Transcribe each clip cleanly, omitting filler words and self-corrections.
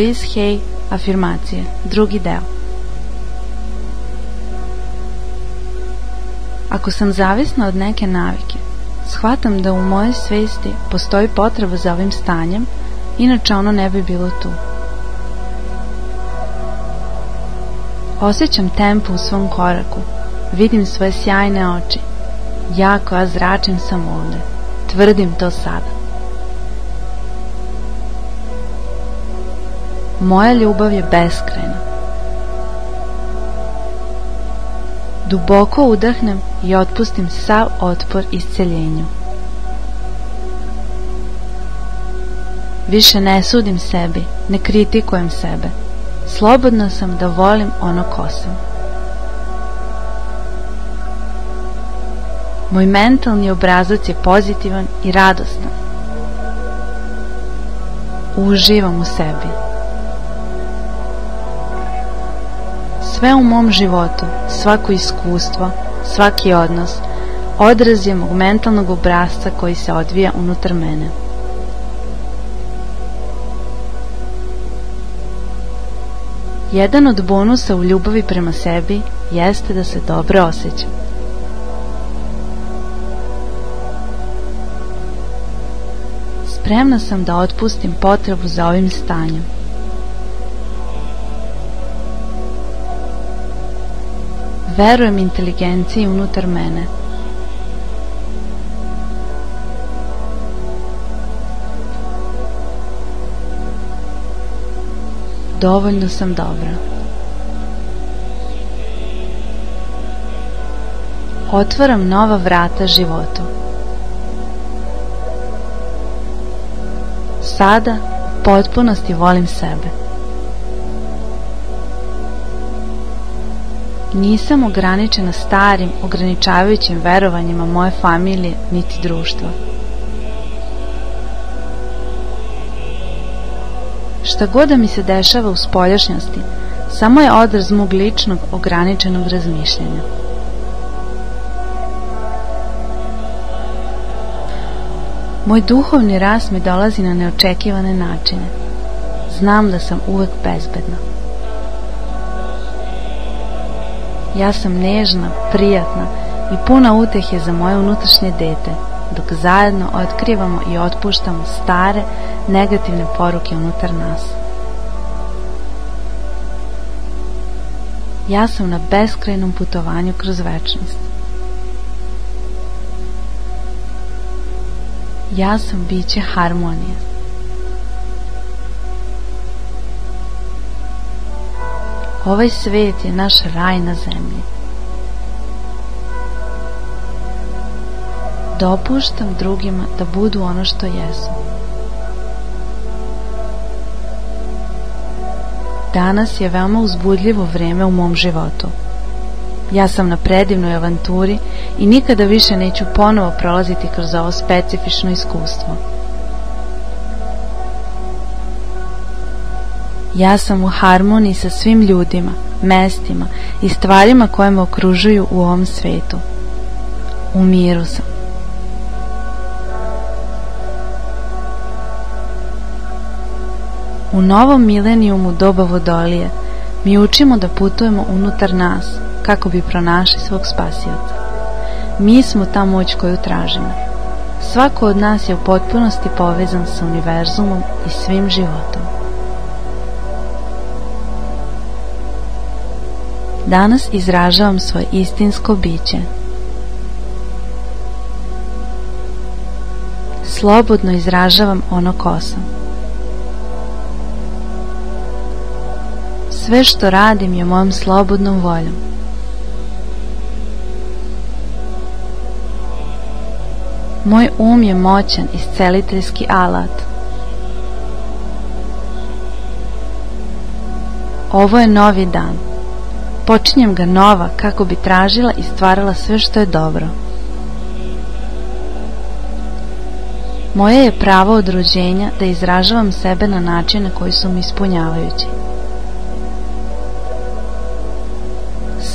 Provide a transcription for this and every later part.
Louise Hay, afirmacije, drugi deo. Ako sam zavisna od neke navike, shvatam da u mojoj svesti postoji potreba za ovim stanjem, inače ono ne bi bilo tu. Osjećam tempo u svom koraku, vidim svoje sjajne oči. Ja koja zračim sam ovde, tvrdim to sada. Moja ljubav je beskrajna. Duboko udahnem i otpustim sav otpor isceljenju. Više ne sudim sebi, ne kritikujem sebe. Slobodna sam da volim ono ko sam. Moj mentalni obrazac je pozitivan i radostan. Uživam u sebi. Sve u mom životu, svako iskustvo, svaki odnos, odraz je mog mentalnog obrasca koji se odvija unutar mene. Jedan od bonusa u ljubavi prema sebi jeste da se dobro osjećam. Spremna sam da otpustim potrebu za ovim stanjem. Verujem inteligenciji unutar mene. Dovoljno sam dobra. Otvaram nova vrata životu. Sada u potpunosti volim sebe. Nisam ograničena starim, ograničavajućim verovanjima moje familije niti društva. Šta god da mi se dešava u spoljašnjosti, samo je odraz mog ličnog, ograničenog razmišljanja. Moj duhovni rast mi dolazi na neočekivane načine. Znam da sam uvek bezbedna. Ja sam nežna, prijatna i puna utehe za moje unutrašnje dete, dok zajedno otkrivamo i otpuštamo stare, negativne poruke unutar nas. Ja sam na beskrajnom putovanju kroz večnost. Ja sam biće harmonije. Ovaj svet je naš raj na zemlji. Dopuštam drugima da budu ono što jesu. Danas je veoma uzbudljivo vreme u mom životu. Ja sam na predivnoj avanturi i nikada više neću ponovo prolaziti kroz ovo specifično iskustvo. Ja sam u harmoniji sa svim ljudima, mestima i stvarima koje me okružuju u ovom svetu. U miru sam. U novom milenijumu doba Vodolije mi učimo da putujemo unutar nas kako bi pronašli svog spasioca. Mi smo ta moć koju tražimo. Svako od nas je u potpunosti povezan sa univerzumom i svim životom. Danas izražavam svoje istinsko biće. Slobodno izražavam ono ko sam. Sve što radim je mojom slobodnom voljom. Moj um je moćan isceliteljski alat. Ovo je novi dan. Počinjem ga nova kako bi tražila i stvarala sve što je dobro. Moje je pravo od rođenja da izražavam sebe na načine koji su mi ispunjavajući.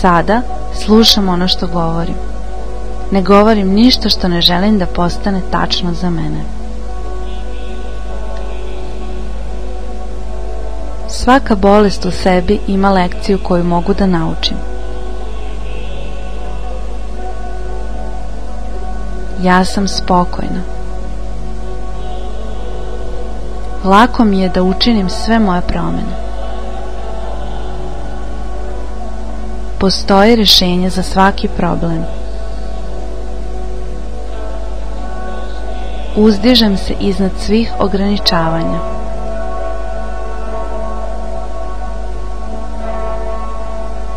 Sada slušam ono što govorim. Ne govorim ništa što ne želim da postane tačno za mene. Svaka bolest u sebi ima lekciju koju mogu da naučim. Ja sam spokojna. Lako mi je da učinim sve moje promjene. Postoji rješenje za svaki problem. Uzdižem se iznad svih ograničavanja.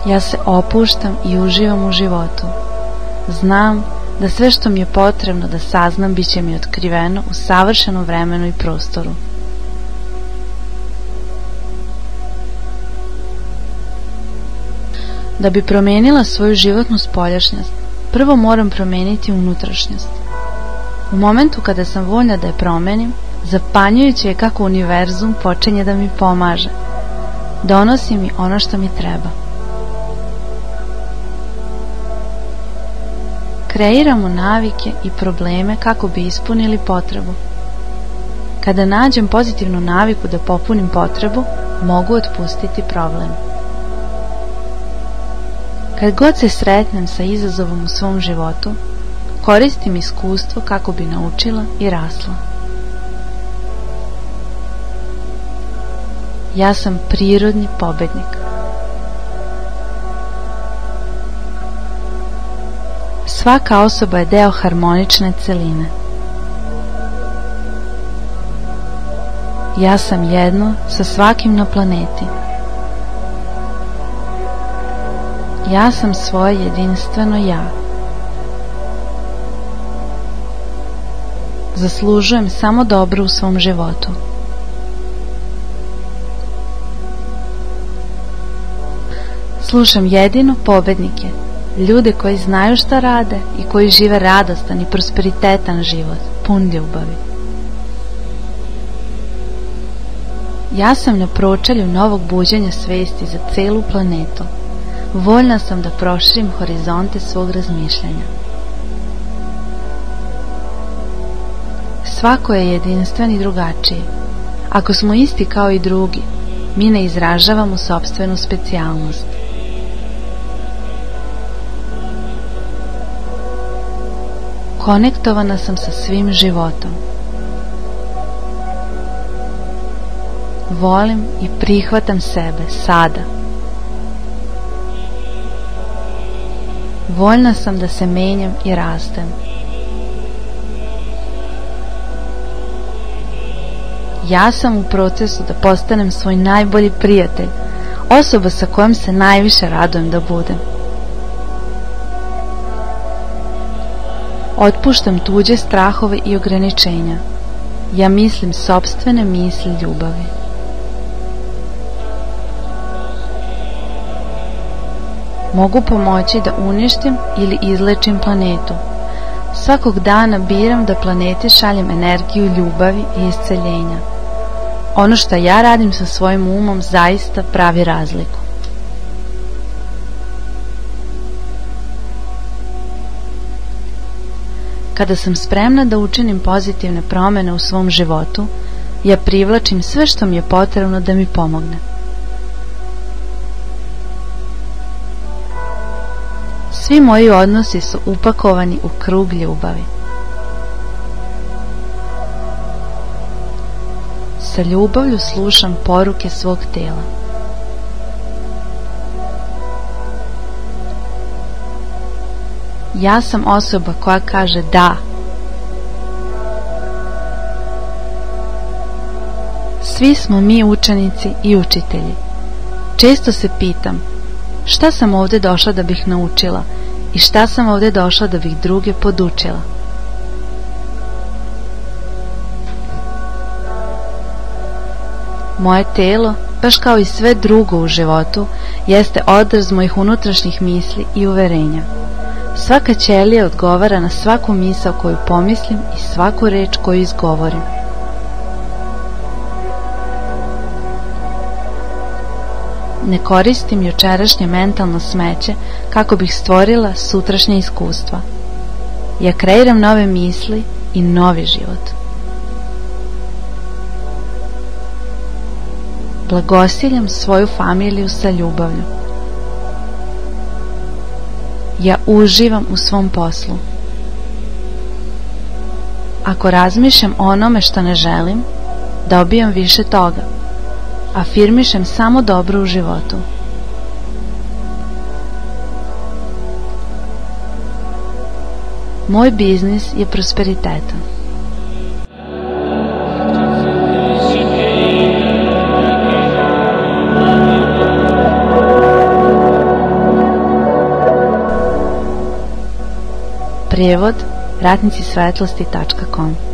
Ja se opuštam i uživam u životu. Znam da sve što mi je potrebno da saznam bit će mi otkriveno u savršenom vremenu i prostoru. Da bi promijenila svoju životnu spoljašnjost, prvo moram promijeniti unutrašnjost. U momentu kada sam voljna da je promenim, zapanjujuće je kako univerzum počinje da mi pomaže. Donosi mi ono što mi treba. Kreiramo navike i probleme kako bi ispunili potrebu. Kada nađem pozitivnu naviku da popunim potrebu, mogu otpustiti problem. Kad god se sretnem sa izazovom u svom životu, koristim iskustvo kako bi naučila i rasla. Ja sam prirodni pobednik. Svaka osoba je deo harmonične celine. Ja sam jedno sa svakim na planeti. Ja sam svoje jedinstveno ja. Zaslužujem samo dobro u svom životu. Slušam jedino pobednike, ljude koji znaju šta rade i koji žive radostan i prosperitetan život, pun ljubavi. Ja sam na pročelju novog buđenja svesti za celu planetu. Voljna sam da proširim horizonte svog razmišljanja. Svako je jedinstven i drugačiji. Ako smo isti kao i drugi, mi ne izražavamo sopstvenu specijalnost. Konektovana sam sa svim životom. Volim i prihvatam sebe sada. Voljna sam da se menjam i rastem. Ja sam u procesu da postanem svoj najbolji prijatelj, osoba sa kojom se najviše radujem da budem. Otpuštam tuđe strahove i ograničenja. Ja mislim sopstvene misli ljubavi. Mogu pomoći da uništim ili izlečim planetu. Svakog dana biram da planeti šaljem energiju ljubavi i isceljenja. Ono što ja radim sa svojim umom zaista pravi razliku. Kada sam spremna da učinim pozitivne promjene u svom životu, ja privlačim sve što mi je potrebno da mi pomogne. Svi moji odnosi su upakovani u krug ljubavi. Sa ljubavlju slušam poruke svog tela. Ja sam osoba koja kaže da. Svi smo mi učenici i učitelji. Često se pitam, šta sam ovdje došla da bih naučila i šta sam ovdje došla da bih druge podučila? Moje telo, baš kao i sve drugo u životu, jeste odraz mojih unutrašnjih misli i uverenja. Svaka ćelija odgovara na svaku misao koju pomislim i svaku reč koju izgovorim. Ne koristim jučerašnje mentalno smeće kako bih stvorila sutrašnje iskustva. Ja kreiram nove misli i novi život. Blagosiljam svoju familiju sa ljubavlju. Ja uživam u svom poslu. Ako razmišljam o onome što ne želim, dobijam više toga. Afirmišem samo dobro u životu. Moj biznis je prosperitetan. Prijevod ratnicisvetlosti.com